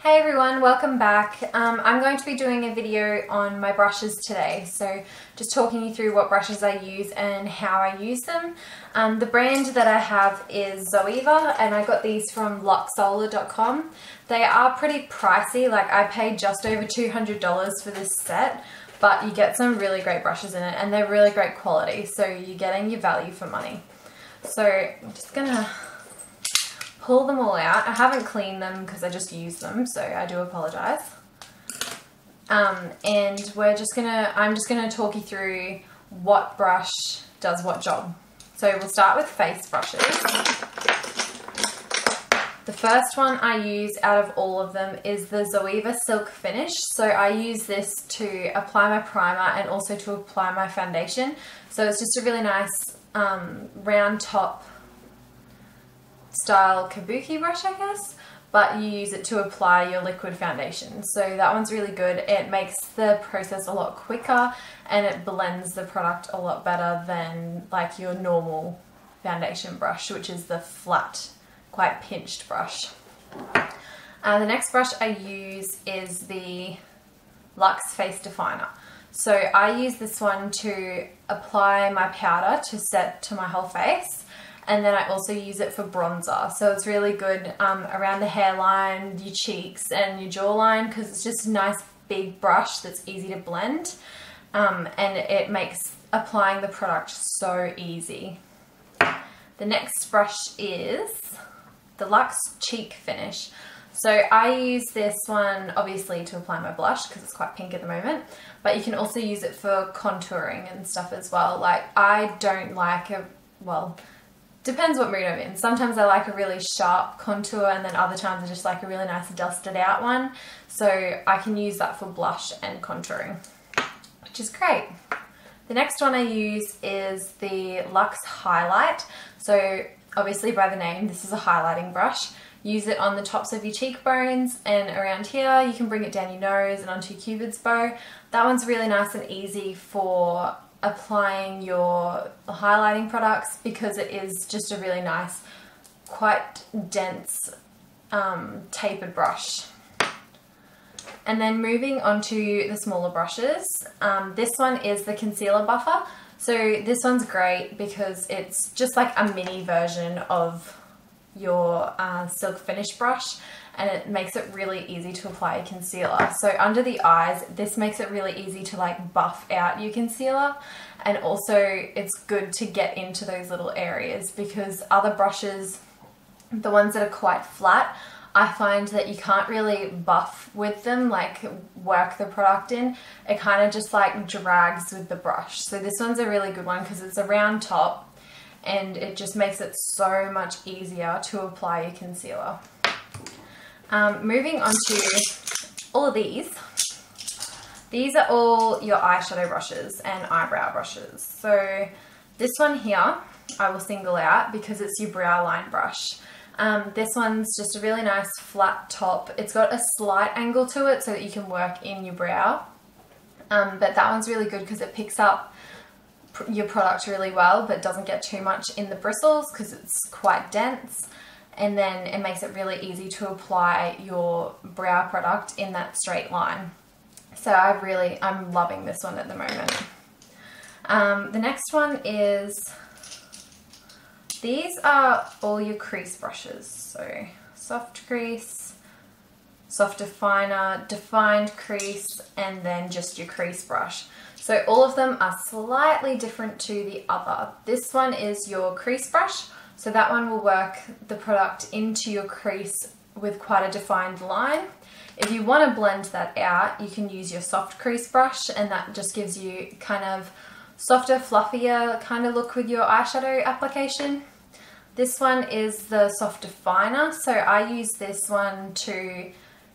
Hey everyone, welcome back. I'm going to be doing a video on my brushes today, so just talking you through what brushes I use and how I use them. The brand that I have is Zoeva, and I got these from luxehighlight.com. They are pretty pricey, like I paid just over $200 for this set, but you get some really great brushes in it and they're really great quality, so you're getting your value for money. So I'm just gonna pull them all out. I haven't cleaned them because I just used them, so I do apologize. And I'm just gonna talk you through what brush does what job. So we'll start with face brushes. The first one I use out of all of them is the Zoeva Silk Finish. So I use this to apply my primer and also to apply my foundation. So it's just a really nice round top style kabuki brush, I guess, but you use it to apply your liquid foundation. So that one's really good. It makes the process a lot quicker and it blends the product a lot better than like your normal foundation brush, which is the flat, quite pinched brush. The next brush I use is the Luxe Face Definer. So I use this one to apply my powder to set to my whole face. And then I also use it for bronzer. So it's really good around the hairline, your cheeks and your jawline, because it's just a nice big brush that's easy to blend. And it makes applying the product so easy. The next brush is the Luxe Cheek Finish. So I use this one obviously to apply my blush because it's quite pink at the moment, but you can also use it for contouring and stuff as well. Like I don't like depends what mood I'm in. Sometimes I like a really sharp contour and then other times I just like a really nice dusted out one. So I can use that for blush and contouring, which is great. The next one I use is the Luxe Highlight. So obviously by the name, this is a highlighting brush. Use it on the tops of your cheekbones and around here. You can bring it down your nose and onto your Cupid's bow. That one's really nice and easy for applying your highlighting products because it is just a really nice, quite dense, tapered brush. And then moving on to the smaller brushes, this one is the Concealer Buffer. So this one's great because it's just like a mini version of your Silk Finish brush, and it makes it really easy to apply a concealer. So under the eyes, this makes it really easy to like buff out your concealer, and also it's good to get into those little areas because other brushes, the ones that are quite flat, I find that you can't really buff with them, like work the product in. It kind of just like drags with the brush. So this one's a really good one because it's a round top and it just makes it so much easier to apply your concealer. Moving on to all of these. These are all your eyeshadow brushes and eyebrow brushes. So this one here, I will single out because it's your brow line brush. This one's just a really nice flat top. It's got a slight angle to it so that you can work in your brow. But that one's really good because it picks up your product really well but doesn't get too much in the bristles because it's quite dense. And then it makes it really easy to apply your brow product in that straight line. So I'm loving this one at the moment. The next one is, these are all your crease brushes. So soft crease, soft definer, defined crease, and then just your crease brush. So all of them are slightly different to the other. This one is your crease brush. So that one will work the product into your crease with quite a defined line. If you want to blend that out, you can use your soft crease brush, and that just gives you kind of softer, fluffier kind of look with your eyeshadow application. This one is the soft definer. So I use this one to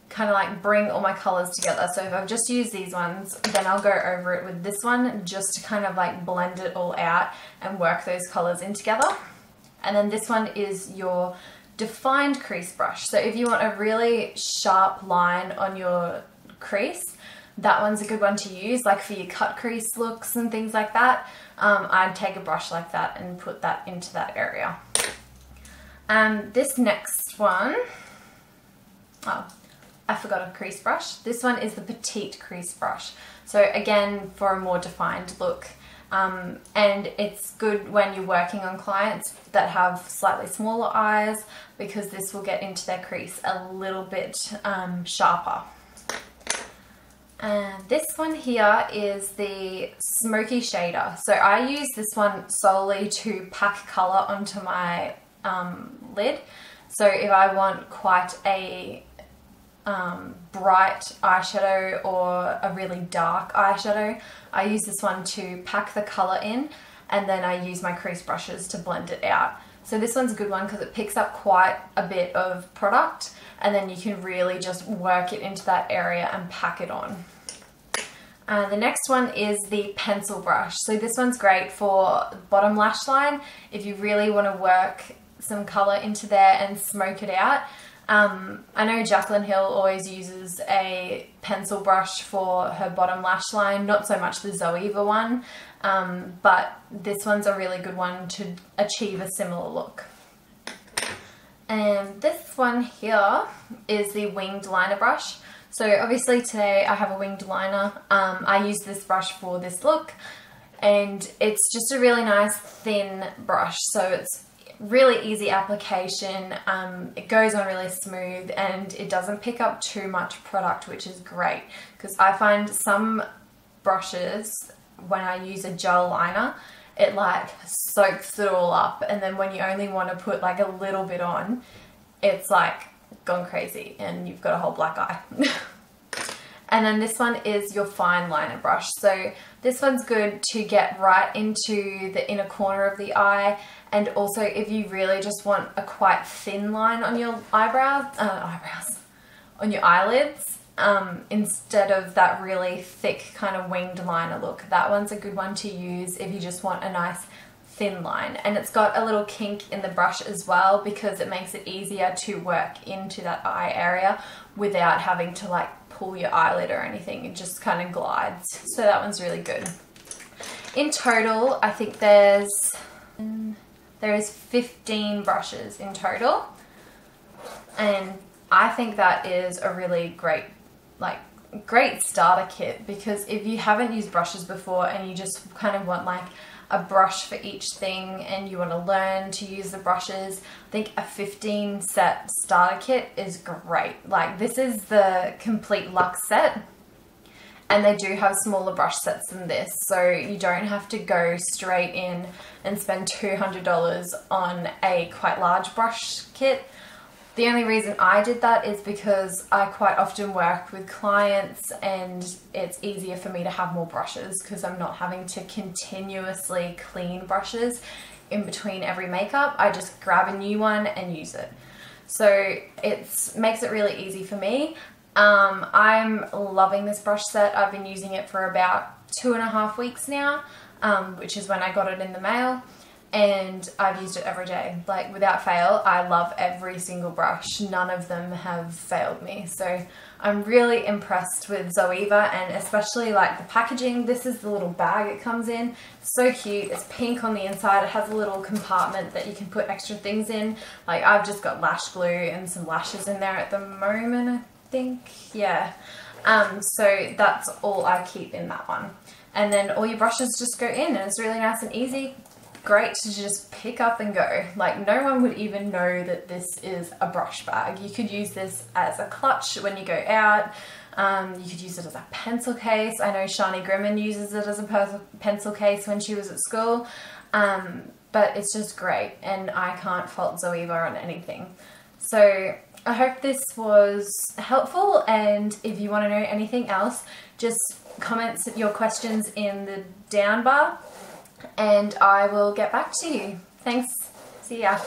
kind of like bring all my colors together. So if I've just used these ones, then I'll go over it with this one just to kind of like blend it all out and work those colors in together. And then this one is your defined crease brush. So if you want a really sharp line on your crease, that one's a good one to use, like for your cut crease looks and things like that. I'd take a brush like that and put that into that area. This next one, I forgot a crease brush. This one is the Petite Crease Brush. So again, for a more defined look. And it's good when you're working on clients that have slightly smaller eyes, because this will get into their crease a little bit sharper. And this one here is the Smokey Shader. So I use this one solely to pack colour onto my lid. So if I want quite a bright eyeshadow or a really dark eyeshadow, I use this one to pack the colour in, and then I use my crease brushes to blend it out. So this one's a good one because it picks up quite a bit of product, and then you can really just work it into that area and pack it on. The next one is the pencil brush. So this one's great for bottom lash line if you really want to work some colour into there and smoke it out. I know Jaclyn Hill always uses a pencil brush for her bottom lash line, not so much the Zoeva one, but this one's a really good one to achieve a similar look. And this one here is the winged liner brush. So obviously today I have a winged liner. I use this brush for this look, and it's just a really nice thin brush. So it's really easy application, it goes on really smooth, and it doesn't pick up too much product, which is great, because I find some brushes, when I use a gel liner, it like soaks it all up, and then when you only want to put like a little bit on, it's like gone crazy and you've got a whole black eye. And then this one is your fine liner brush. So this one's good to get right into the inner corner of the eye, and also if you really just want a quite thin line on your on your eyelids, instead of that really thick kind of winged liner look. That one's a good one to use if you just want a nice thin line. And it's got a little kink in the brush as well, because it makes it easier to work into that eye area without having to like pull your eyelid or anything. It just kind of glides. So that one's really good. In total, I think there is 15 brushes in total, and I think that is a really great starter kit, because if you haven't used brushes before and you just kind of want like a brush for each thing and you want to learn to use the brushes, I think a 15 set starter kit is great. Like, this is the complete Luxe set, and they do have smaller brush sets than this, so you don't have to go straight in and spend $200 on a quite large brush kit. The only reason I did that is because I quite often work with clients, and it's easier for me to have more brushes because I'm not having to continuously clean brushes in between every makeup. I just grab a new one and use it. So it makes it really easy for me. I'm loving this brush set. I've been using it for about 2.5 weeks now, which is when I got it in the mail. And I've used it every day, like without fail. I love every single brush. None of them have failed me. So I'm really impressed with Zoeva, and especially like the packaging. This is the little bag it comes in. It's so cute. It's pink on the inside. It has a little compartment that you can put extra things in. Like, I've just got lash glue and some lashes in there at the moment, I think. Yeah. So that's all I keep in that one. And then all your brushes just go in, and it's really nice and easy. Great to just pick up and go. Like, no one would even know that this is a brush bag. You could use this as a clutch when you go out. You could use it as a pencil case. I know Shani Grimman uses it as a pencil case when she was at school. But it's just great, and I can't fault Zoeva on anything. So I hope this was helpful, and if you want to know anything else, just comment your questions in the down bar, and I will get back to you. Thanks. See ya.